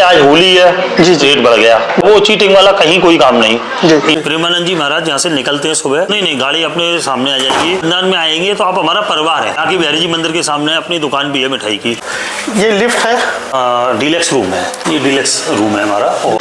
आज होली है जी, रेट बढ़ गया, वो चीटिंग वाला कहीं कोई काम नहीं जी। प्रेमानंद जी महाराज यहाँ से निकलते हैं सुबह, नहीं गाड़ी अपने सामने आ जाएगी, वृंदावन में आएंगे तो आप हमारा परिवार है। आगे बिहारी जी मंदिर के सामने अपनी दुकान भी है मिठाई की। ये लिफ्ट है, डीलक्स रूम है, ये डीलक्स रूम है हमारा।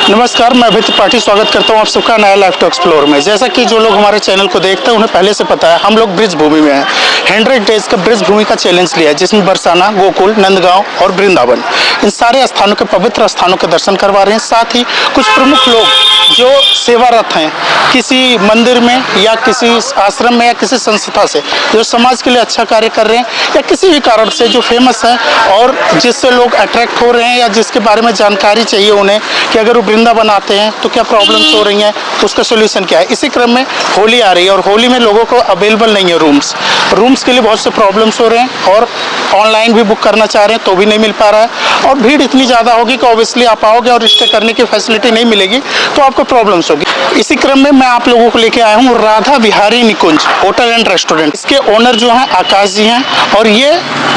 नमस्कार, मैं अभित त्रिपाठी स्वागत करता हूँ आप सबका नया लाइफ टू एक्सप्लोर में। जैसा कि जो लोग हमारे चैनल को देखते हैं उन्हें पहले से पता है, हम लोग ब्रिज भूमि में हैं। 100 डेज का ब्रिज भूमि का चैलेंज लिया है, जिसमें बरसाना, गोकुल, नंदगांव और वृंदावन, इन सारे स्थानों के पवित्र स्थानों के दर्शन करवा रहे हैं। साथ ही कुछ प्रमुख लोग जो सेवारत हैं किसी मंदिर में या किसी आश्रम में या किसी संस्था से, जो समाज के लिए अच्छा कार्य कर रहे हैं या किसी भी कारण से जो फेमस है और जिससे लोग अट्रैक्ट हो रहे हैं या जिसके बारे में जानकारी चाहिए उन्हें कि अगर वो वृंदावन आते हैं तो क्या प्रॉब्लम्स हो रही हैं, तो उसका सोल्यूशन क्या है। इसी क्रम में होली आ रही है और होली में लोगों को अवेलेबल नहीं है रूम्स के लिए बहुत से प्रॉब्लम्स हो रहे हैं और ऑनलाइन भी बुक करना चाह रहे हैं तो भी नहीं मिल पा रहा है और भीड़ इतनी ज़्यादा होगी कि ऑब्वियसली आप आओगे और स्टे करने की फैसिलिटी नहीं मिलेगी तो आपको प्रॉब्लम्स होगी। इसी क्रम में मैं आप लोगों को लेके आया हूँ राधा बिहारी निकुंज होटल एंड रेस्टोरेंट। इसके ओनर जो हैं आकाश जी हैं और ये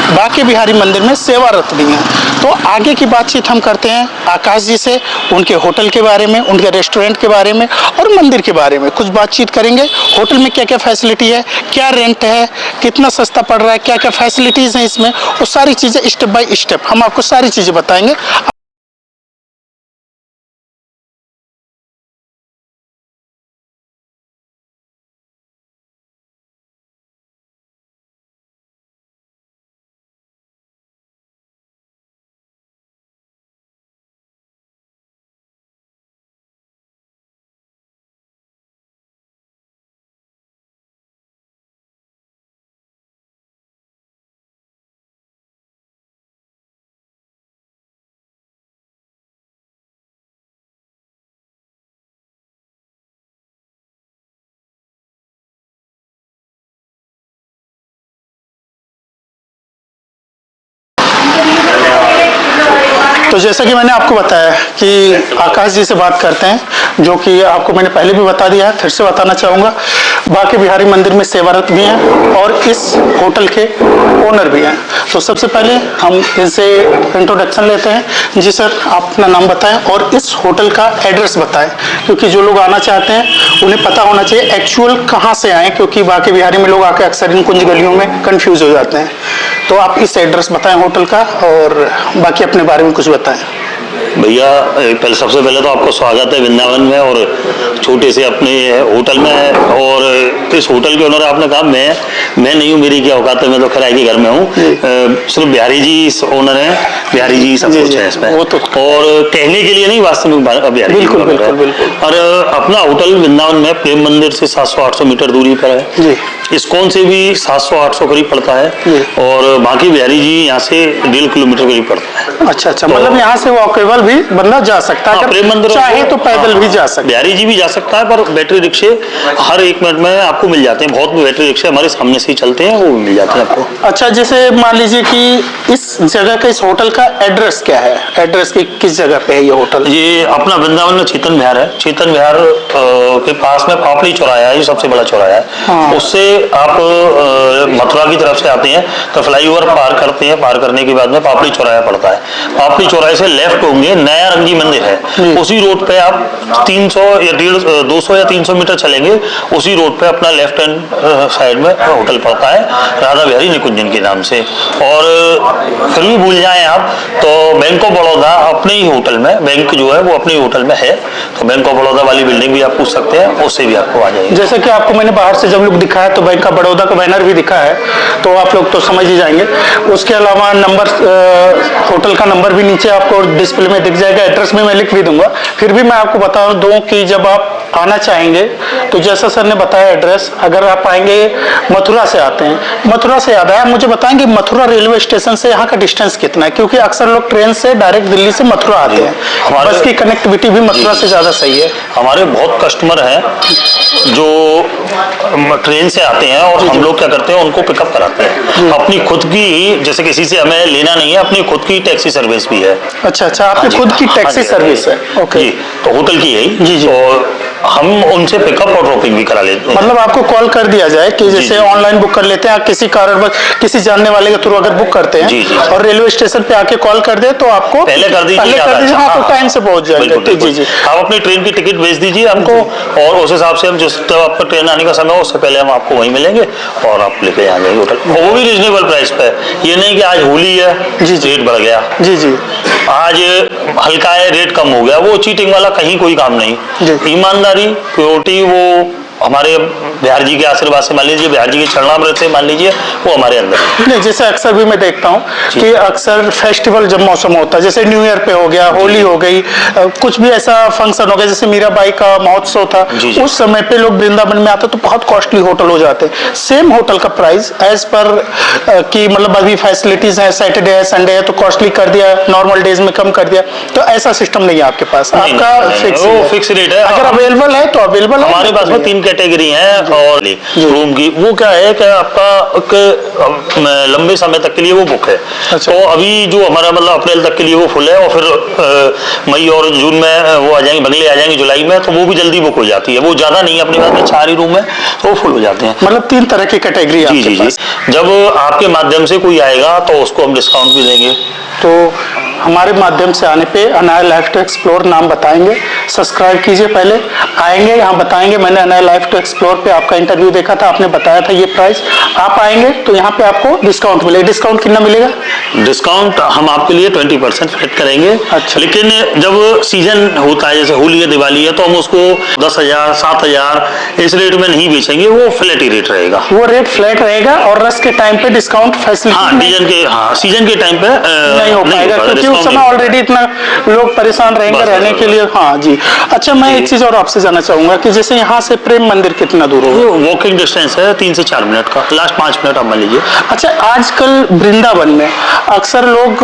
बांके बिहारी मंदिर में सेवारत भी हैं। तो आगे की बातचीत हम करते हैं आकाश जी से, उनके होटल के बारे में, उनके रेस्टोरेंट के बारे में और मंदिर के बारे में कुछ बातचीत करेंगे। होटल में क्या क्या फैसिलिटी है, क्या रेंट है, कितना सस्ता पड़ रहा है, क्या क्या फैसिलिटीज़ हैं इसमें, वो सारी चीज़ें स्टेप बाय स्टेप हम आपको सारी चीज़ें बताएंगे। तो जैसा कि मैंने आपको बताया कि आकाश जी से बात करते हैं, जो कि आपको मैंने पहले भी बता दिया है, फिर से बताना चाहूँगा। बांके बिहारी मंदिर में सेवारत भी हैं और इस होटल के ओनर भी हैं। तो सबसे पहले हम इनसे इंट्रोडक्शन लेते हैं। जी सर, आप अपना नाम बताएं और इस होटल का एड्रेस बताएं, क्योंकि जो लोग आना चाहते हैं उन्हें पता होना चाहिए एक्चुअल कहाँ से आएँ, क्योंकि बांके बिहारी में लोग आकर अक्सर इन कुंज गलियों में कन्फ्यूज हो जाते हैं। तो आप इस एड्रेस बताएं होटल का और बाकी अपने बारे में कुछ बताएं। भैया सबसे पहले तो आपको स्वागत है वृंदावन में और छोटे से अपने होटल में। और इस होटल के ओनर आपने कहा मैं नहीं हूँ, मेरी क्या औकात है, मैं तो किराए के घर में हूँ। सिर्फ बिहारी जी ओनर हैं, बिहारी जी सब कुछ है इसमें। वो तो और कहने के लिए नहीं, वास्तविक बिहारी बिल्कुल बिल्कुल बिल्कुल। और अपना होटल वृंदावन में प्रेम मंदिर से 700-800 मीटर दूरी पर है जी। इस्कॉन से भी 700-800 करीब पड़ता है और बांके बिहारी जी यहाँ से 1.5 किलोमीटर करीब पड़ता है। अच्छा, तो मतलब यहाँ से वॉकेबल भी बंदा जा सकता है, प्रेम मंदिर चाहे तो पैदल भी जा सकता है। बिहारी जी भी जा सकता है, पर बैटरी रिक्शे हर 1 मिनट में आपको मिल जाते हैं। बहुत बैटरी रिक्शे हमारे सामने से ही चलते हैं, वो भी मिल जाते हैं आपको। अच्छा, जैसे मान लीजिए कि इस जगह का, इस होटल का एड्रेस क्या है, एड्रेस की किस जगह पे है ये होटल? ये अपना वृंदावन में चेतन विहार है। चेतन विहार के पास में पापड़ी चौराहा है, ये सबसे बड़ा चौराहा है। हाँ। उससे आप मथुरा की तरफ से आते हैं तो फ्लाईओवर पार करते हैं, पार करने के बाद में पापड़ी चौराहा पड़ता है। पापड़ी चौराहे से लेफ्ट होंगे, नया रंगी मंदिर है, उसी रोड पे आप 300 या 200 या 300 मीटर चलेंगे, उसी रोड पे अपना लेफ्ट हैंड साइड में होटल पड़ता है राधा बिहारी निकुंजन के नाम से। और फिर भी भूल जाएं आप तो बैंक ऑफ बड़ौदा अपने ही होटल में, बैंक जो है वो अपने ही होटल में है, तो बैंक ऑफ बड़ौदा वाली बिल्डिंग भी आप पूछ सकते हैं, उससे भी आपको आ जाएगी। जैसे कि आपको मैंने बाहर से जब लोग दिखाया तो बैंक ऑफ बड़ौदा का बैनर भी दिखा है, तो आप लोग तो समझ ही जाएंगे। उसके अलावा नंबर, होटल का नंबर भी नीचे आपको डिस्प्ले में दिख जाएगा, एड्रेस में मैं लिख भी दूंगा। फिर भी मैं आपको बता दूं कि जब आप आना चाहेंगे तो जैसा सर ने बताया एड्रेस, अगर आप आएंगे मथुरा से आते हैं, मथुरा से याद आया, मुझे बताएंगे मथुरा रेलवे स्टेशन से यहाँ का डिस्टेंस कितना है, क्योंकि अक्सर लोग ट्रेन से डायरेक्ट दिल्ली से मथुरा आते हैं, बस की कनेक्टिविटी भी मथुरा से ज़्यादा सही है। हमारे बहुत कस्टमर हैं जो ट्रेन से आते हैं और हम लोग क्या करते हैं, उनको पिकअप कराते हैं अपनी खुद की, जैसे किसी से हमें लेना नहीं है, अपनी खुद की टैक्सी सर्विस भी है। अच्छा, आपकी खुद की टैक्सी सर्विस है? ओके, तो होटल की है जी। हम उनसे पिकअप और ड्रॉपिंग भी करा लेते हैं। मतलब आपको कॉल कर दिया जाए कि जैसे ऑनलाइन बुक कर लेते हैं, आप किसी कारणवश किसी जानने वाले के थ्रू अगर बुक करते हैं और रेलवे स्टेशन पे आके कॉल कर दे तो आपको पहले कर दीजिए, हाँ तो टाइम से पहुंच जाएंगे। जी जी, आप अपनी ट्रेन की टिकट भेज दीजिए हमको और उस हिसाब से हम जिस तरह आपका ट्रेन आने का समय हो उससे पहले हम आपको वहीं मिलेंगे और आप लेके आ जाएंगे होटल। वो भी रीजनेबल प्राइस पे, ये नहीं कि आज होली है जी रेट बढ़ गया, जी जी आज हल्का है रेट कम हो गया, वो चीटिंग वाला कहीं कोई काम नहीं। ईमानदारी प्योरिटी वो हमारे बिहार जी के आशीर्वाद से मान लीजिए, बिहार जी के चरणामृत से मान लीजिए, वो हमारे अंदर नहीं। जैसे अक्सर भी मैं देखता हूँ कि अक्सर फेस्टिवल जब मौसम होता है, जैसे न्यू ईयर पे हो गया, होली हो गई, कुछ भी ऐसा फंक्शन हो गया, जैसे मीराबाई का महोत्सव था, उस समय पे लोग वृंदावन में आते तो बहुत कॉस्टली होटल हो जाते। सेम होटल का प्राइस एज पर कि मतलब अभी फैसिलिटीज है, सैटरडे है, संडे है तो कॉस्टली कर दिया, नॉर्मल डेज में कम कर दिया, तो ऐसा सिस्टम नहीं है आपके पास? आपका फिक्स रेट है, अगर अवेलेबल है तो अवेलेबल है। हमारे पास में 3 कैटेगरी है और रूम की वो क्या है कि आपका लंबे समय तक के लिए वो बुक है। तो अभी जो हमारा मतलब अप्रैल तक के लिए वो फुल है और फिर मई और जून में वो आ जाएंगे, बंगले आ जाएंगे जुलाई में, तो वो भी जल्दी बुक हो जाती है। वो ज्यादा नहीं है अपने पास में 4 ही रूम है तो वो फुल हो जाते हैं। मतलब 3 तरह की कैटेगरी है आपके पास। जब आपके माध्यम से कोई आएगा तो उसको हम डिस्काउंट भी देंगे। तो हमारे माध्यम से आने पे अनाया लाइफ टू एक्सप्लोर नाम बताएंगे, सब्सक्राइब कीजिए, पहले आएंगे यहाँ बताएंगे मैंने अनाया लाइफ टू एक्सप्लोर पे आपका इंटरव्यू देखा था, आपने बताया था ये प्राइस, आप आएंगे तो यहाँ पे आपको डिस्काउंट मिलेगा। डिस्काउंट कितना मिलेगा? डिस्काउंट हम आपके लिए 20% फ्लैट करेंगे। अच्छा। लेकिन जब सीजन होता है जैसे होली है, दिवाली है, तो हम उसको 10,000 7,000 इस रेट में नहीं बेचेंगे, वो फ्लैट ही रेट रहेगा। वो रेट फ्लैट रहेगा और रश के टाइम पे डिस्काउंट फैसिलिटी सीजन के टाइम पे नहीं हो पाएगा क्योंकि उस समय ऑलरेडी इतना लोग परेशान रहेंगे रहने के लिए। हाँ जी। अच्छा, मैं एक चीज और आपसे जानना चाहूंगा कि जैसे यहाँ से प्रेम मंदिर कितना दूर होगा? वॉकिंग डिस्टेंस है 3 से 4 मिनट का, लास्ट 5 मिनट आप मान लीजिए। अच्छा, आजकल वृंदावन में अक्सर लोग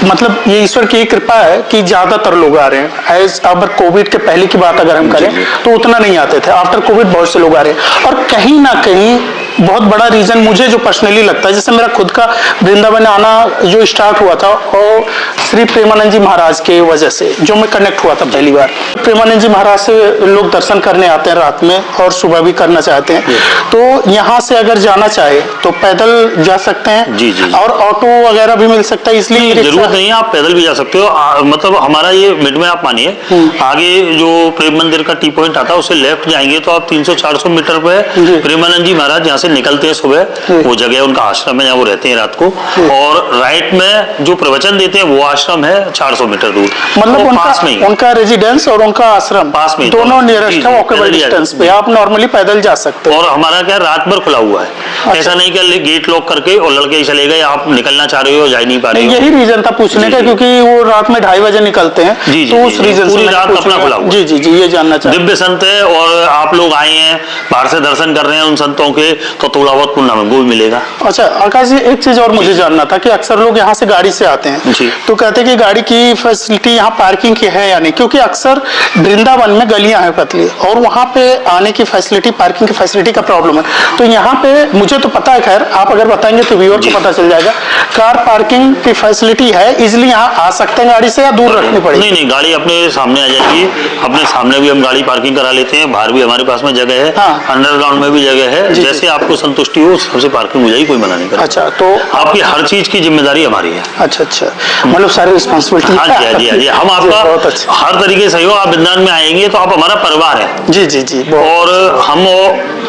मतलब ये ईश्वर की कृपा है कि ज्यादातर लोग आ रहे हैं। एज अगर कोविड के पहले की बात अगर हम करें तो उतना नहीं आते थे, आफ्टर कोविड बहुत से लोग आ रहे हैं और कहीं ना कहीं बहुत बड़ा रीजन मुझे जो पर्सनली लगता है, जैसे मेरा खुद का वृंदावन आना जो स्टार्ट हुआ था और श्री प्रेमानंद जी महाराज के वजह से जो मैं कनेक्ट हुआ था पहली बार। प्रेमानंद जी महाराज से लोग दर्शन करने आते हैं रात में और सुबह भी करना चाहते हैं, तो यहाँ से अगर जाना चाहे तो पैदल जा सकते हैं। जी जी। और ऑटो वगैरह भी मिल सकता है, इसलिए जरूरत नहीं है, आप पैदल भी जा सकते हो। मतलब हमारा ये मिड में आप मानिए, आगे जो प्रेम मंदिर का टी पॉइंट आता है उससे लेफ्ट जाएंगे तो आप 300-400 मीटर पे प्रेमानंद जी महाराज यहाँ से निकलते हैं सुबह, वो जगह उनका आश्रम है जहाँ वो रहते हैं रात को, और राइट में जो प्रवचन देते हैं वो आश्रम है 400 मीटर दूर। मतलब उनका रेजिडेंस और उनका आश्रम पास में दोनों नियरेस्ट है, वॉकेबल डिस्टेंस पे, आप नॉर्मली पैदल जा सकते हो। और हमारा क्या रात भर खुला हुआ है, ऐसा नहीं कि गेट लॉक करके और लड़के चले गए, आप निकलना चाह रहे हो जा नहीं पा रहे हो। यही रीजन था पूछने का, क्योंकि वो रात में 2:30 बजे निकलते हैं, तो उस रीजन से पूरी रात अपना खुला हुआ। जी जी जी, ये जानना चाहिए। दिव्य संत है और आप लोग आए हैं बाहर से दर्शन कर रहे हैं उन संतों के, तो थोड़ा बहुत पुण्य हमको भी मिलेगा। अच्छा आकाश जी, एक चीज और मुझे जानना था कि अक्सर लोग यहाँ से गाड़ी से आते हैं तो कहते हैं कि गाड़ी की फैसिलिटी यहाँ पार्किंग की है या नहीं, क्योंकि अक्सर वृंदावन में गलियां हैं पतली और वहाँ पे आने की फैसिलिटी, पार्किंग की फैसिलिटी का प्रॉब्लम है। तो यहाँ पे मुझे तो पता है, खैर आप अगर बताएंगे तो व्यूअर को पता चल जाएगा, कार पार्किंग की फैसिलिटी है, इजिली यहाँ आ सकते हैं गाड़ी से या दूर रखनी पड़ेगी? नहीं, गाड़ी अपने सामने आ जाएगी, अपने सामने भी हम गाड़ी पार्किंग करा लेते हैं, बाहर भी हमारे पास में जगह है, अंडरग्राउंड में भी जगह है, जैसे आपको संतुष्टि हो सबसे पार्किंग हो जाएगी, कोई मना नहीं करेगा। अच्छा, तो आपकी हर चीज की जिम्मेदारी हमारी है। अच्छा, मतलब सारी रिस्पॉन्सिबिलिटी। हाँ जी, हम आपका हर तरीके से हो, आप वृंदावन में आएंगे तो आप हमारा परिवार है। जी जी जी। और हम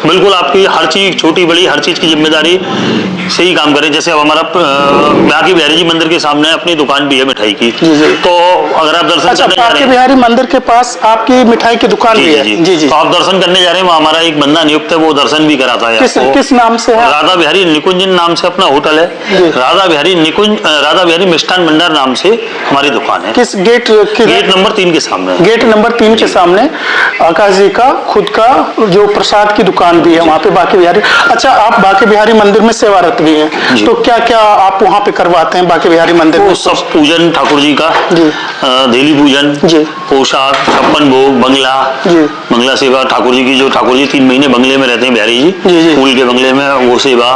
बिल्कुल आपकी हर चीज, छोटी बड़ी हर चीज की जिम्मेदारी से ही काम करें। जैसे अब हमारा बांके बिहारी जी मंदिर के सामने अपनी दुकान भी है मिठाई की, तो अगर आप दर्शन करने जा रहे हैं, बिहारी मंदिर के पास आपकी मिठाई की दुकान भी है? जी जी, तो आप दर्शन करने जा रहे हैं, हमारा एक बंदा नियुक्त है, वो दर्शन भी कराता है। किस नाम से है? राधा बिहारी निकुंज नाम से अपना होटल है, राधा बिहारी मिष्ठान भंडार नाम से हमारी दुकान है। किस गेट नंबर 3 के सामने? गेट नंबर 3 के सामने आकाश जी का खुद का जो प्रसाद की दुकान भी है वहाँ पे बांके बिहारी। अच्छा, आप बांके बिहारी मंदिर में सेवारत भी हैं, तो क्या क्या आप वहाँ पे करवाते हैं बांके बिहारी मंदिर में? सब पूजन ठाकुर जी का, डेली पूजन, पोशाक, 56 भोग, बंगला सेवा, ठाकुर जी की जो ठाकुर जी 3 महीने बंगले में रहते हैं बिहारी जी, फूल के बंगले में, वो सेवा,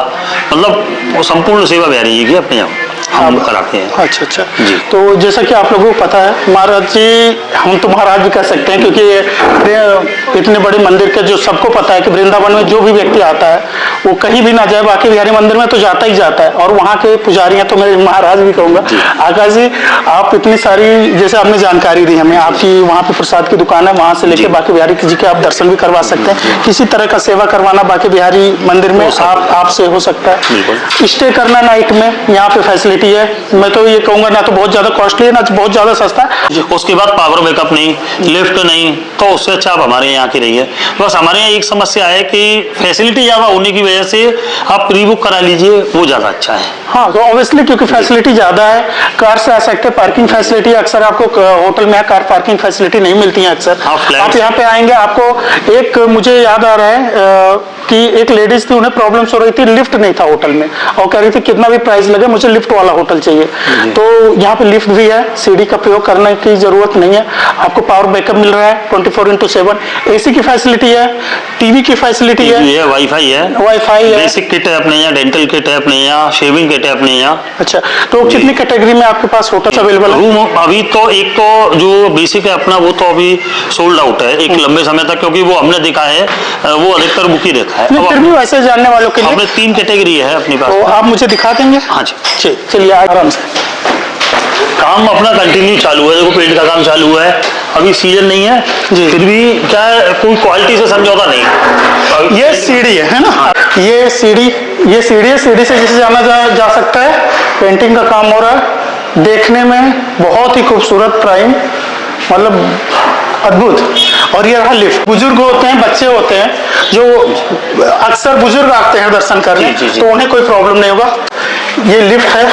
मतलब वो संपूर्ण सेवा बिहारी जी की अपने यहाँ। हम कराते हैं। अच्छा अच्छा जी। तो जैसा कि आप लोगों को पता है महाराज जी, हम तो महाराज भी कह सकते हैं क्योंकि इतने बड़े मंदिर के जो सबको पता है कि वृंदावन में जो भी व्यक्ति आता है वो कहीं भी ना जाए, बाकी बिहारी मंदिर में तो जाता ही जाता है। और वहाँ के पुजारी हैं तो मैं महाराज भी कहूँगा। आकाश जी, आप इतनी सारी जैसे आपने जानकारी दी हमें, आपकी वहाँ पे प्रसाद की दुकान है, वहाँ से लेकर बाकी बिहारी जी के आप दर्शन भी करवा सकते हैं। किसी तरह का सेवा करवाना बाकी बिहारी मंदिर में आपसे हो सकता है। स्टे करना नाइट में यहाँ पे फैसिलिटी है। मैं तो ये कहूँगा ना तो बहुत ज़्यादा कॉस्टली है ना बहुत ज़्यादा सस्ता है। उसके बाद पावर बैकअप नहीं, लिफ्ट नहीं, तो उससे अच्छा आप हमारे यहाँ की रही है। बस हमारे यहाँ एक समस्या है कि फैसिलिटी ज़्यादा होने की वजह से आप प्री बुक करा लीजिए, वो ज़्यादा अच्छा है। हाँ तो ऑब्वियसली क्योंकि फैसिलिटी ज़्यादा है, कार से आ सकते हैं, पार्किंग फैसिलिटी अक्सर आपको होटल में कार पार्किंग फैसिलिटी नहीं मिलती है अक्सर। आप यहाँ पे आएंगे, आपको एक मुझे याद आ रहा है कि एक लेडीज थी, उन्हें प्रॉब्लम्स हो रही थी, लिफ्ट नहीं था होटल में और कह रही थी कितना भी प्राइस लगे मुझे लिफ्ट वाला होटल चाहिए। तो यहाँ पे लिफ्ट भी है, सीढ़ी का प्रयोग करने की जरूरत नहीं है, आपको पावर बैकअप मिल रहा है 24/7, एसी की फैसिलिटी है, टीवी की फैसिलिटी है, वाईफाई है, बेसिक किट है अपने यहाँ, डेंटल किट है अपने यहाँ, शेविंग किट है अपने यहाँ। अच्छा, तो कितनी कैटेगरी में आपके पास होटल अवेलेबल है? रूम अभी तो एक तो जो बेसिक है अपना वो तो अभी सोल्ड आउट है एक लंबे समय तक, क्योंकि वो हमने देखा है वो अधिकतर बुक ही रहता है। फिर भी वैसे जानने वालों के लिए हमने 3 कैटेगरी है अपने पास। तो आप मुझे दिखा देंगे? हाँ जी, चलिए आराम से। काम अपना कंटिन्यू चालू है, देखो पेंट का काम चालू है, अभी सीजन नहीं है जी। फिर भी क्या है, कोई क्वालिटी से समझौता नहीं। ये सीढ़ी है ना? ये सीढ़ी है, सीढ़ी से जैसे जाना जा सकता है। पेंटिंग का काम हो रहा है, देखने में बहुत ही खूबसूरत, प्राइम, मतलब अद्भुत। और ये रहा लिफ्ट। बुजुर्ग होते हैं, बच्चे होते हैं, जो अक्सर बुजुर्ग आते हैं दर्शन करने, तो उन्हें कोई प्रॉब्लम नहीं होगा। ये लिफ्ट है,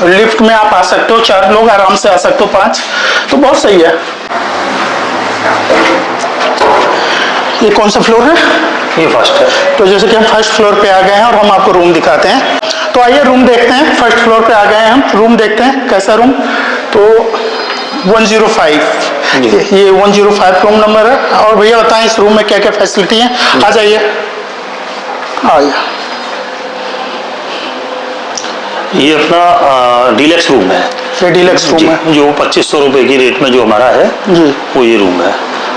लिफ्ट में आप आ सकते हो, 4 लोग आराम से आ सकते हो, 5, तो बहुत सही है। ये कौन सा फ्लोर है? ये फर्स्ट है। तो जैसे कि हम फर्स्ट फ्लोर पे आ गए हैं और हम आपको रूम दिखाते हैं, तो आइए रूम देखते हैं। फर्स्ट फ्लोर पे आ गए हैं हम, रूम देखते हैं कैसा रूम। तो 105 ये 105 रूम नंबर है। और भैया बताएं इस रूम में क्या क्या फैसिलिटी है? आ जाइए, आइए। ये अपना डीलक्स रूम है। ये डीलक्स रूम है जो 2500 रुपए की रेट में जो हमारा है जी, वो ये रूम है।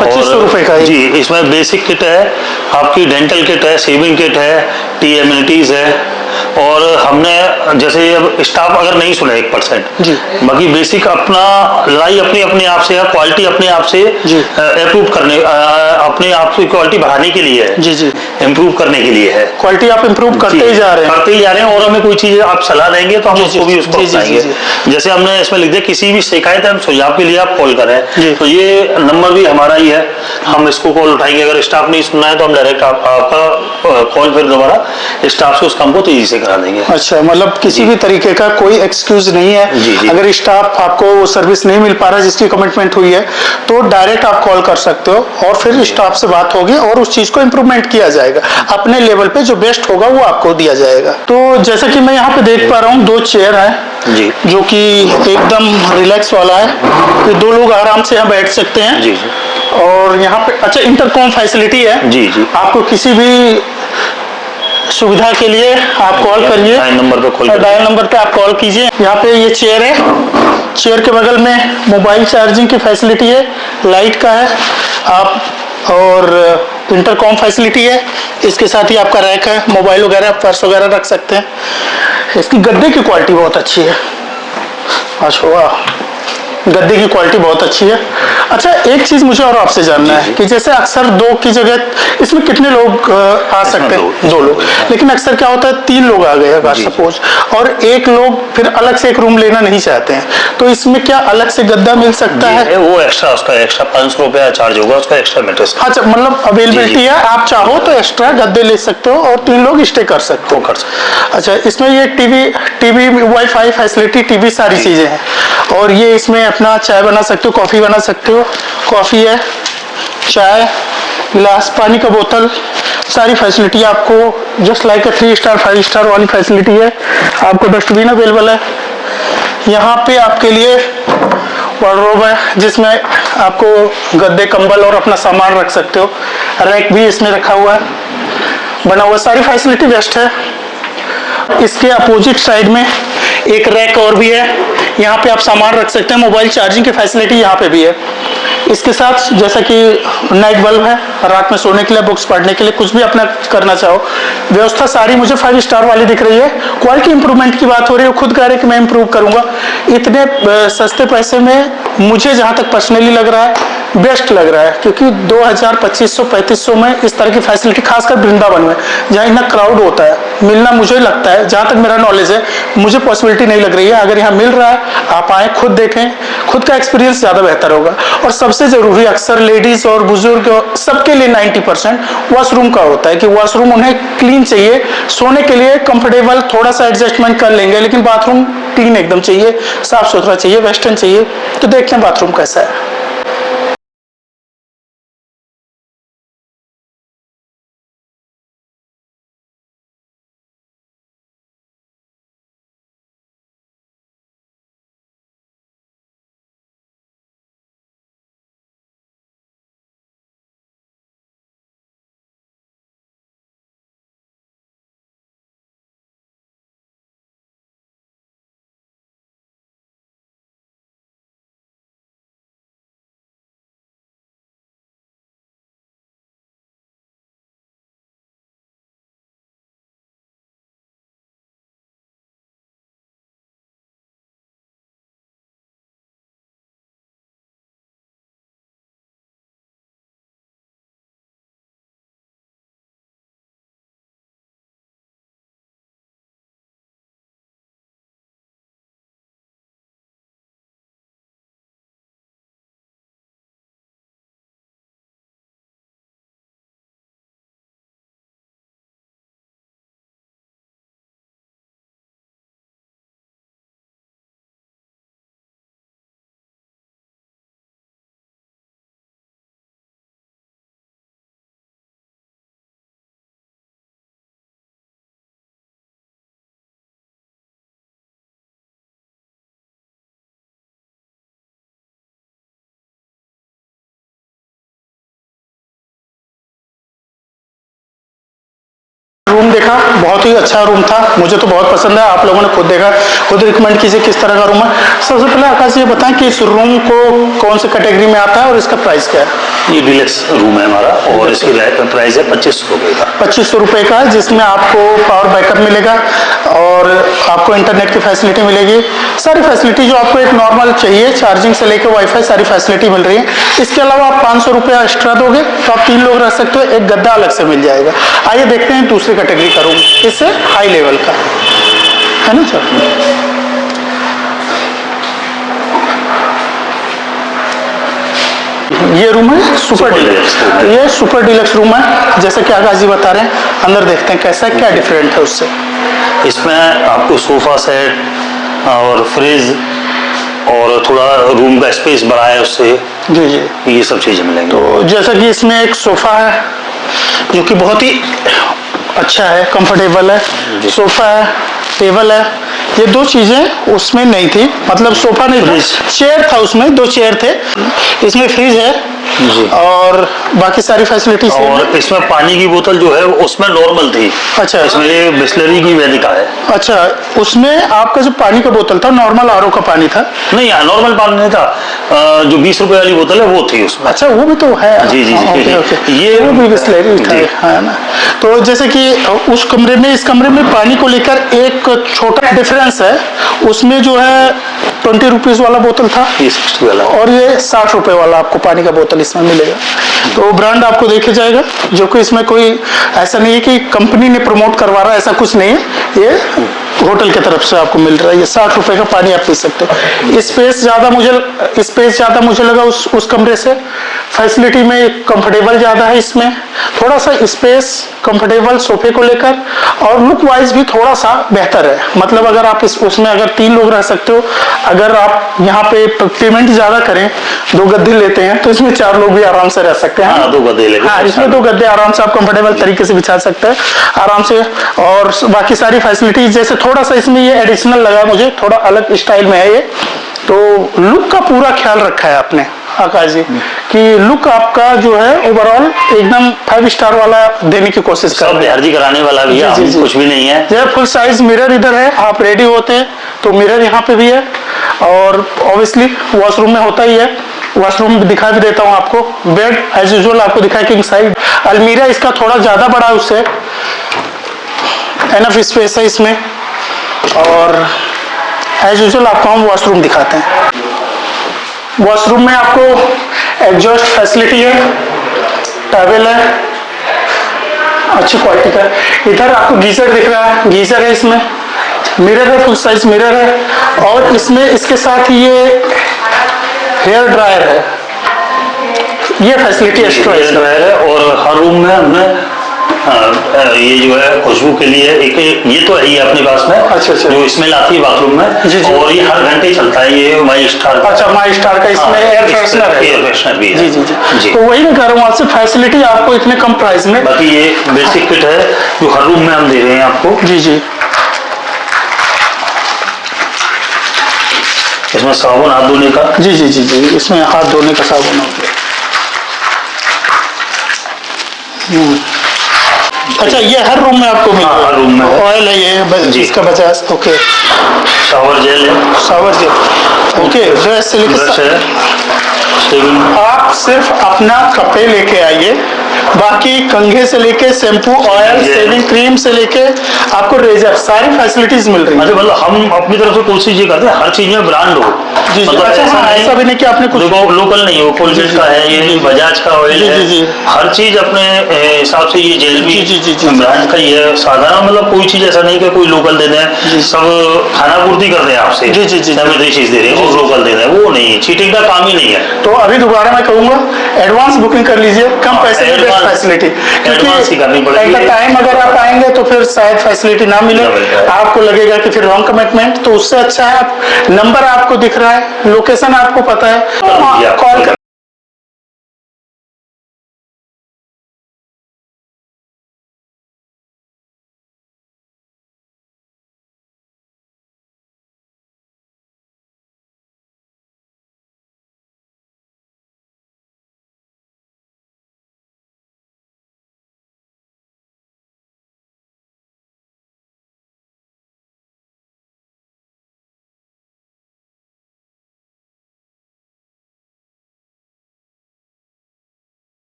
2500 रुपए का जी। इसमें बेसिक किट है, आपकी डेंटल किट है, शेविंग किट है, टी एमिनिटीज है। और हमने जैसे अब स्टाफ अगर नहीं सुने 1% जी, बाकी बेसिक अपना लड़ाई अपने आप से है, क्वालिटी अपने आप से अप्रूव करने, अपने आप से क्वालिटी बढ़ाने के लिए है जी, इम्प्रूव करने के लिए है। क्वालिटी आप इम्प्रूव करते ही जा रहे हैं, और हमें कोई चीज आप सलाह देंगे तो हम उसको भी उसको बताएंगे। जैसे हमने इसमें लिख दिया किसी भी शिकायत है हम सुझाव के लिए आप कॉल करें, तो ये नंबर भी हमारा ही है, हम इसको कॉल उठाएंगे। अगर स्टाफ नहीं सुनना है तो हम डायरेक्ट आपका कॉल फिर दोबारा स्टाफ से उस काम को तेजी से करा देंगे। अच्छा, मतलब किसी भी तरीके का कोई एक्सक्यूज नहीं है। जी। अगर स्टाफ आपको सर्विस नहीं मिल पा रहा है जिसकी कमिटमेंट हुई है, तो डायरेक्ट आप कॉल कर सकते हो और फिर स्टाफ से बात होगी और उस चीज को इम्प्रूवमेंट किया जाएगा। अपने लेवल पे जो बेस्ट होगा वो आपको दिया जाएगा। तो जैसा कि मैं यहाँ पे देख पा रहा हूँ 2 चेयर है जी, जो कि एकदम रिलैक्स वाला है, ये 2 लोग आराम से यहाँ बैठ सकते हैं जी। और यहाँ पे अच्छा इंटरकॉम फैसिलिटी है जी, आपको किसी भी सुविधा के लिए आप कॉल करिए, डायल नंबर पे आप कॉल कीजिए। यहाँ पे ये चेयर है, चेयर के बगल में मोबाइल चार्जिंग की फैसिलिटी है, लाइट का है आप, और इंटरकॉम फैसिलिटी है। इसके साथ ही आपका रैक है, मोबाइल वगैरह पर्स वगैरह रख सकते हैं। इसकी गद्दे की क्वालिटी बहुत अच्छी है। अच्छा वाह, गद्दे की क्वालिटी बहुत अच्छी है। अच्छा, एक चीज मुझे और आपसे जानना है कि जैसे अक्सर 2 की जगह इसमें कितने लोग आ सकते हैं? 2 लोग, लेकिन अक्सर क्या होता है 3 लोग आ गए अगर सपोज, और 1 लोग फिर अलग से एक रूम लेना नहीं चाहते हैं, तो इसमें क्या अलग से गद्दा मिल सकता है? वो एक्स्ट्रा, उसका एक्स्ट्रा 500 रुपया चार्ज होगा, उसका एक्स्ट्रा मैट्रेस। अच्छा, मतलब अवेलेबिलिटी है, आप चाहो तो एक्स्ट्रा गद्दे ले सकते हो और 3 लोग स्टे कर सकते हो। अच्छा, इसमें ये टीवी वाईफाई फैसिलिटी, टीवी सारी चीजें हैं। और ये इसमें अपना चाय बना सकते हो, कॉफी बना सकते हो, कॉफी है, चाय, गिलास, पानी का बोतल, सारी फैसिलिटी आपको जस्ट लाइक 3 स्टार 5 स्टार वाली फैसिलिटी है। आपको डस्टबिन अवेलेबल है। यहाँ पे आपके लिए वार्डरोब है जिसमें आपको गद्दे, कंबल और अपना सामान रख सकते हो। रैक भी इसमें रखा हुआ है, बना हुआ, सारी फैसिलिटी बेस्ट है। इसके अपोजिट साइड में एक रैक और भी है, यहाँ पे आप सामान रख सकते हैं। मोबाइल चार्जिंग की फैसिलिटी यहाँ पे भी है। इसके साथ जैसा कि नाइट बल्ब है, रात में सोने के लिए, बुक्स पढ़ने के लिए, कुछ भी अपना करना चाहो, व्यवस्था सारी मुझे 5 स्टार वाली दिख रही है। क्वालिटी इंप्रूवमेंट की बात हो रही है, खुद कह रहे कि मैं इंप्रूव करूंगा। इतने सस्ते पैसे में मुझे जहाँ तक पर्सनली लग रहा है बेस्ट लग रहा है, क्योंकि 2000, 2500, 3500 में इस तरह की फैसिलिटी खासकर वृंदावन में जहाँ इतना क्राउड होता है मिलना, मुझे लगता है, जहाँ तक मेरा नॉलेज है, मुझे पॉसिबिलिटी नहीं लग रही है। अगर यहाँ मिल रहा है, आप आए, खुद देखें, खुद का एक्सपीरियंस ज़्यादा बेहतर होगा। और सबसे ज़रूरी, अक्सर लेडीज़ और बुजुर्ग सबके लिए 90% वॉशरूम का होता है कि वॉशरूम उन्हें क्लीन चाहिए, सोने के लिए कंफर्टेबल, थोड़ा सा एडजस्टमेंट कर लेंगे, लेकिन बाथरूम क्लीन एकदम चाहिए, साफ सुथरा चाहिए, वेस्टर्न चाहिए। तो देखते हैं बाथरूम कैसा है। रूम देखा, बहुत ही अच्छा रूम था, मुझे तो बहुत पसंद है। आप लोगों ने खुद देखा, खुद रिकमेंड कीजिए किस तरह का रूम है। सबसे पहले आकाश जी ये बताएं कि इस रूम को कौन से कैटेगरी में आता है और इसका प्राइस क्या है? ये डिलक्स रूम है हमारा और इसकी प्राइस है 2500 रुपये का। 2500 रुपये का, जिसमें आपको पावर बैकअप मिलेगा और आपको इंटरनेट की फैसिलिटी मिलेगी, सारी फैसिलिटी जो आपको एक नॉर्मल चाहिए, चार्जिंग से लेकर वाईफाई, सारी फैसिलिटी मिल रही है। इसके अलावा आप 500 रुपया एक्स्ट्रा दोगे तो आप 3 लोग रह सकते हो, एक गद्दा अलग से मिल जाएगा। आइए देखते हैं दूसरी कैटेगरी का रूम, इससे हाई लेवल का है ना सर। ये रूम है सुपर डिलक्स, ये सुपर डिलक्स रूम है, जैसे कि आकाश जी बता रहे हैं। अंदर देखते हैं कैसा, क्या डिफरेंट है उससे। इसमें आपको सोफा सेट और फ्रिज और थोड़ा रूम का स्पेस बढ़ा है उससे, जी जी, ये सब चीजें मिलेंगी। तो जैसा कि इसमें एक सोफा है जो कि बहुत ही अच्छा है, कंफर्टेबल है, सोफा है, टेबल है, ये 2 चीजें उसमें नहीं थी, मतलब सोफा नहीं था, चेयर था उसमें, 2 चेयर थे। इसमें फ्रिज है और बाकी सारी फैसिलिटी और इसमें पानी की बोतल जो है उसमें नॉर्मल थी। अच्छा, इसमें ये बिस्लरी की वेदिका है। अच्छा, उसमें आपका जो पानी का बोतल था नॉर्मल आरओ का पानी था? नहीं, नॉर्मल पानी नहीं था, जो 20 रुपए वाली बोतल है वो थी उसमें। अच्छा, वो भी तो है। जी जी, ओके ओके, ये वो भी बिस्लरी था, है ना। तो जैसे कि उस कमरे में, इस कमरे में पानी को लेकर एक छोटा डिफरेंस है, उसमें जो है 20 रुपीज वाला बोतल था, 60 वाला, और ये 60 रुपए वाला आपको पानी का बोतल इसमें मिलेगा। तो ब्रांड आपको देखे जाएगा, जो कि इसमें कोई ऐसा नहीं है कि कंपनी ने प्रमोट करवा रहा है, ऐसा कुछ नहीं है, ये होटल की तरफ से आपको मिल रहा है। ये 60 रुपए का पानी आप पी सकते हो। स्पेस ज्यादा मुझे लगा उस कमरे से। फैसिलिटी में कंफर्टेबल ज्यादा है, इसमें थोड़ा सा स्पेस, कंफर्टेबल सोफे को लेकर, और लुक वाइज भी थोड़ा सा बेहतर है। मतलब अगर आप उसमें अगर 3 लोग रह सकते हो, अगर आप यहाँ पे पेमेंट ज्यादा करें, 2 गद्दे लेते हैं, तो इसमें 4 लोग भी आराम से रह सकते हैं। हाँ, 2 गद्दे लेके, हाँ, इसमें 2 गद्दे आराम से आप कंफर्टेबल तरीके से बिछा सकते हैं आराम से। और बाकी सारी फैसिलिटीज, जैसे थोड़ा सा इसमें ये एडिशनल लगा मुझे, थोड़ा अलग स्टाइल में है ये, तो लुक का पूरा ख्याल रखा है आपने आकाश जी, कि लुक आपका जो है ओवरऑल एकदम 5 स्टार वाला देने की कोशिश कर रहे हैं। अर्जी कराने वाला भी है, कुछ भी नहीं है। जब फुल साइज मिरर इधर है, आप रेडी होते हैं तो मिरर यहाँ पे भी है और ऑब्वियसली वॉशरूम में होता ही है, वॉशरूम दिखा भी देता हूँ आपको। बेड एज यूजुअल आपको दिखाया किंग साइज। अलमीरा इसका थोड़ा ज़्यादा बड़ा है उससे, एनफ स्पेस है इसमें। और एज यूजुअल आपको हम वॉशरूम दिखाते हैं। वॉशरूम में आपको एग्जॉस्ट फैसिलिटी है, टॉवेल है अच्छी क्वालिटी का। इधर आपको गीजर दिख रहा है, गीजर है इसमें, मिरर है, फुल साइज मिरर है। और इसमें इसके साथ ही ये हेयर ड्रायर है, ये फैसिलिटी एक्स्ट्रा हेयर ड्रायर है। और हर रूम में हमने ये जो है खुशबू के लिए एक ये तो है ही अपने पास में। अच्छा। जो इसमें लाती है बाथरूम में। जी। और ये हर घंटे चलता है, ये माई स्टार। अच्छा, माई स्टार का इसमें एयर फ्रेशनर है। एयर फ्रेशनर भी है। जी। तो वही मैं कह रहा हूँ आपसे, फैसिलिटी आपको इतने कम प्राइस में। बाकी ये बेसिक किट है जो हर रूम में हम दे रहे हैं आपको। जी। इसमें साबुन हाथ धोने का। जी, इसमें हाथ धोने का साबुन हो गया। अच्छा, ये हर रूम में आपको मिलेगा? हर रूम में ऑयल है ये इसका 50। ओके। शावर जेल है। Shower gel okay. ड्रेस से लेकर आप सिर्फ अपना कपड़े लेके आइए, बाकी कंघे से लेके शैम्पू, ऑयल, शेविंग क्रीम से लेके आपको रेजर, सारी फैसिलिटीज मिल रही है। मतलब हम अपनी तरफ से कोशिश ये करते हैं हर चीज में ब्रांड हो। जी। मतलब ऐसा भी नहीं कि आपने कुछ लोकल नहीं हो, कोलगेट का है, ये बजाज का ऑयल है। जी। हर चीज अपने हिसाब से, ये जेल भी जी। ब्रांड का ही है। साधारण मतलब कोई चीज ऐसा नहीं कि कोई लोकल दे दें, सब खाना पूर्ति कर रहे हैं आपसे। जी। चीज दे रहे हैं और लोकल दे रहे हैं, वो नहीं है, चीटिंग का काम ही नहीं है। तो अभी दोबारा मैं कहूँगा एडवांस बुकिंग कर लीजिए, कम पैसे में बेस्ट फैसिलिटी। क्योंकि टाइम अगर आप आएंगे तो फिर शायद फैसिलिटी ना मिले, आपको लगेगा कि फिर रॉन्ग कमिटमेंट। तो उससे अच्छा है आप, नंबर आपको दिख रहा है, लोकेशन आपको पता है, कॉल कर।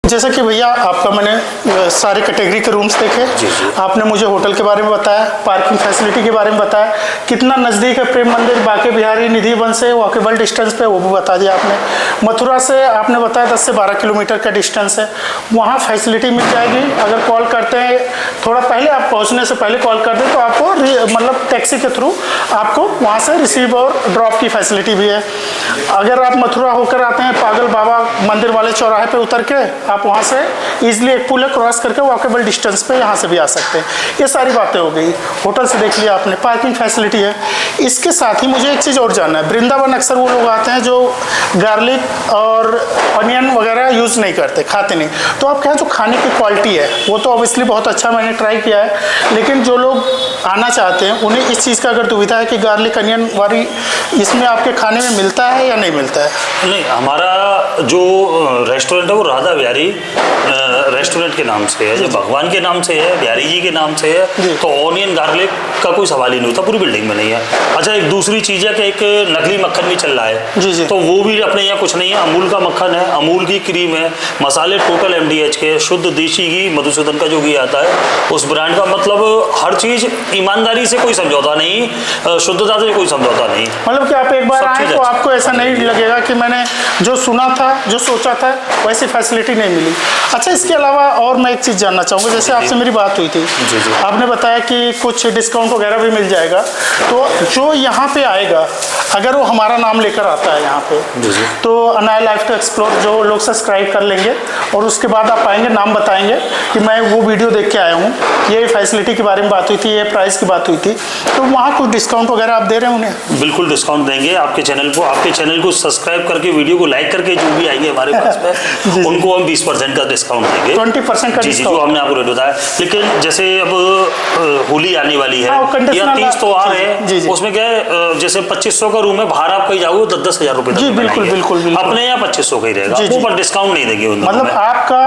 जैसा कि भैया आपका मैंने सारे कैटेगरी के रूम्स देखे। जी। आपने मुझे होटल के बारे में बताया, पार्किंग फैसिलिटी के बारे में बताया, कितना नज़दीक है प्रेम मंदिर बांके बिहारी निधि वन से, वॉकेबल डिस्टेंस पे, वो भी बता दिया आपने। मथुरा से आपने बताया 10 से 12 किलोमीटर का डिस्टेंस है, वहाँ फैसिलिटी मिल जाएगी। अगर कॉल करते हैं थोड़ा पहले, आप पहुँचने से पहले कॉल कर दें तो आपको मतलब टैक्सी के थ्रू आपको वहाँ से रिसीव और ड्रॉप की फैसिलिटी भी है। अगर आप मथुरा होकर आते हैं पागल बाबा मंदिर वाले चौराहे पे उतर के आप वहाँ से इजीली एक पुल क्रॉस करके वॉकेबल डिस्टेंस पे यहाँ से भी आ सकते हैं। ये सारी बातें हो गई। होटल से देख लिया आपने, पार्किंग फैसिलिटी है। इसके साथ ही मुझे एक चीज़ और जानना है, वृंदावन अक्सर वो लोग आते हैं जो गार्लिक और अनियन वगैरह यूज़ नहीं करते, खाते नहीं, तो आपके यहाँ जो खाने की क्वालिटी है वो तो ऑब्वियसली बहुत अच्छा, मैंने ट्राई किया है, लेकिन जो लोग आना चाहते हैं उन्हें इस चीज़ का अगर दुविधा है कि गार्लिक अनियन वाली इसमें आपके खाने में मिलता है या नहीं मिलता है? नहीं, हमारा जो रेस्टोरेंट है वो राधा बिहारी रेस्टोरेंट के नाम से है, जो भगवान के नाम से है, बिहारी जी के नाम से है, तो ऑनियन गार्लिक का कोई सवाल ही नहीं होता, पूरी बिल्डिंग में नहीं है। अच्छा, एक दूसरी चीज़ है कि एक नकली मक्खन भी चल रहा है। जी। तो वो भी अपने यहाँ कुछ नहीं है, अमूल का मक्खन है, अमूल की क्रीम है, मसाले टोटल MDH के, शुद्ध देसी घी, मधुसूदन का जो घी आता है उस ब्रांड का। मतलब हर चीज़ ईमानदारी से कोई समझौता नहीं, शुद्धता से कोई समझौता नहीं। मतलब कि आप एक बार आए तो आपको ऐसा नहीं लगेगा कि मैंने जो सुना था, जो सोचा था, वैसी फैसिलिटी नहीं मिली। अच्छा, इसके अलावा और मैं एक चीज़ जानना चाहूँगा, जैसे आपसे मेरी बात हुई थी, आपने बताया कि कुछ डिस्काउंट वगैरह भी मिल जाएगा। तो जो यहाँ पे आएगा, अगर वो हमारा नाम लेकर आता है यहाँ पे, तो अनाया लाइफ टू एक्सप्लोर जो लोग सब्सक्राइब कर लेंगे और उसके बाद आप आएंगे, नाम बताएंगे कि मैं वो वीडियो देख के आया हूँ, ये फैसिलिटी के बारे में बात हुई थी, ये प्राइस की बात हुई थी, तो वहाँ कुछ डिस्काउंट वगैरह आप दे रहे हैं उन्हें? बिल्कुल डिस्काउंट देंगे आपके चैनल को। आपके चैनल चैनल को सब्सक्राइब करके वीडियो को लाइक करके जो भी आएंगे हमारे पास में उनको हम 20% का डिस्काउंट देंगे। 20% का जी जी, जो हमने आपको रेट बताया। लेकिन जैसे अब होली आने वाली है या 30 त्योहार है, उसमें क्या है, जैसे 2500 का रूम है, बाहर आप कहीं जाओगे तो 10,000 रुपए जी बिल्कुल बिल्कुल अपने यहाँ 2500 का ही रहेगा, ऊपर डिस्काउंट नहीं देंगे। मतलब आपका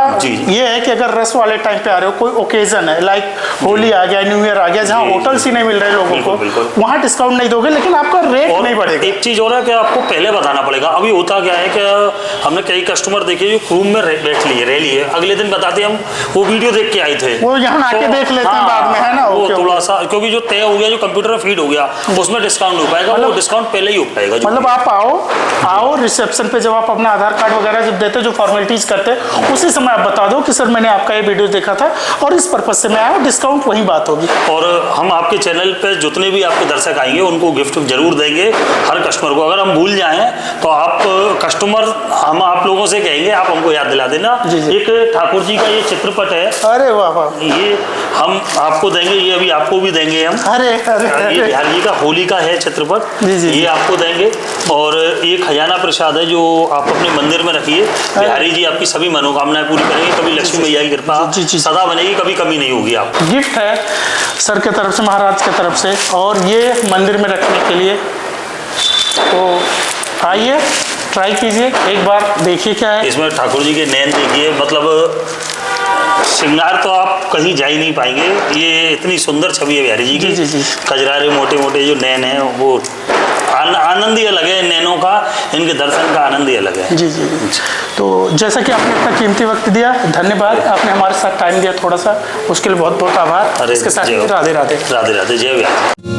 ये है कि अगर रस वाले टाइम पे आ रहे हो, कोई ओकेजन है लाइक होली आ गया, न्यू ईयर आ गया, जहाँ होटल्स ही नहीं मिल रहे लोगों को, वहाँ डिस्काउंट नहीं दोगे, लेकिन आपका रेट नहीं बढ़ेगा। एक चीज और है कि आपको पहले बताना पड़ेगा। अभी होता क्या है कि हमने कई कस्टमर देखे जो रूम में बैठ लिए, रह लिए, अगले दिन बताते हम वो वीडियो देख के आए थे, वो यहाँ आके देख लेते हैं बाद में, है ना। वो थोड़ा सा क्योंकि जो तय हो गया, जो कंप्यूटर में फीड हो गया, उसमें डिस्काउंट हो पाएगा, वो डिस्काउंट पहले ही हो पाएगा। मतलब आप आओ रिसेप्शन पे, जब आप अपना आधार कार्ड वगैरह जब देते, जो फॉर्मेलिटीज करते, उसी समय आप बता दो कि सर मैंने आपका ये वीडियो देखा था और इस पर्पज से मैं आया, डिस्काउंट वही बात होगी। और हम आपके चैनल पे जितने भी आपके दर्शक आएंगे उनको गिफ्ट जरूर देंगे, हर कस्टमर को। अगर हम भूल जाएं तो आप कस्टमर, हम आप लोगों से कहेंगे, आप हमको याद दिला देना। एक ठाकुर जी का ये चित्रपट है, अरे वाह वाह, ये हम आपको देंगे, ये अभी आपको भी देंगे हम। अरे ये बिहार जी का होली का है चित्रपट, ये आपको देंगे। और एक खजाना प्रसाद है जो आप अपने मंदिर में रखिए, बिहारी जी आपकी सभी मनोकामनाएं पूरी करेंगे, कभी लक्ष्मी मैया की कृपा सदा बनेगी, कभी कमी नहीं होगी। आप गिफ्ट है सर के तरफ से, महाराज के तरफ से, और ये मंदिर में रखने के लिए। तो आइए ट्राई कीजिए एक बार, देखिए क्या है इसमें। ठाकुर जी के नैन देखिए, मतलब श्रृंगार तो आप कहीं जा ही नहीं पाएंगे, ये इतनी सुंदर छवि है बिहारी जी की। कजरारे मोटे मोटे जो नैन है, वो आनंद ही अलग है नैनों का, इनके दर्शन का आनंद ही अलग है। जी जी। तो जैसा कि आपने इतना कीमती वक्त दिया, धन्यवाद। आपने हमारे साथ टाइम दिया थोड़ा सा, उसके लिए बहुत बहुत आभार। इसके साथ राधे राधे। राधे राधे, जय बिहार।